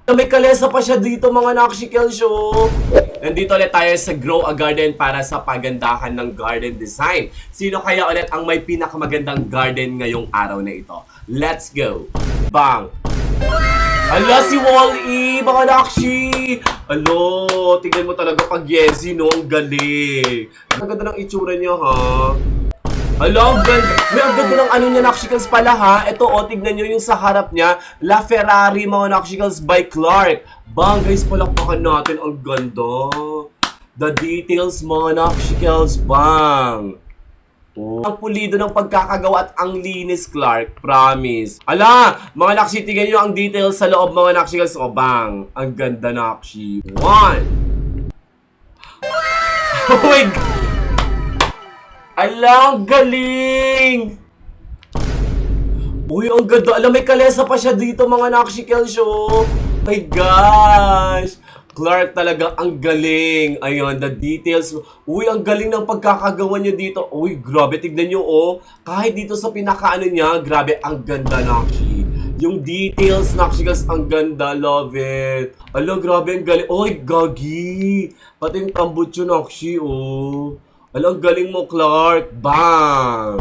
May kalesa pa siya dito mga Nakshikels show. Nandito ulit tayo sa Grow a Garden para sa pagandahan ng garden design. Sino kaya ulit ang may pinakamagandang garden ngayong araw na ito? Let's go! Bang! Ala, si Wall-E, mga Nakshi! Alo, tignan mo talaga pag Yezi, no? Ang galing. Ang ganda ng itsura niya, ha? Alo, ang ganda. May ang ganda ng ano niya, Nakshikels pala, ha? Ito, tignan nyo yung sa harap niya. La Ferrari, mga Nakshikels, by Clark. Bang, guys, palakpakan natin. Ang ganda. The details, mga Nakshikels, bang. Oh. Ang pulido ng pagkakagawa at ang linis, Clark. Promise. Ala! Mga Nakshi, tignan nyo ang details sa loob, mga Nakshikels. O, bang. Ang ganda, Nakshi. One. Oh my God! Ala, ang galing! Uy, ang ganda. Alam, may kalesa pa siya dito, mga Nakshikels show. My gosh! Clark talaga ang galing. Ayun, the details. Uy, ang galing ng pagkakagawa niya dito. Uy, grabe. Tignan nyo, oh. Kahit dito sa pinakaano niya, grabe, ang ganda, Nakshi. Yung details, Nakshikels, ang ganda. Love it. Ala, grabe, ang galing. Uy, gagi. Pati yung tambutso, Nakshi, oh. Ala, ang galing mo, Clark. Bang!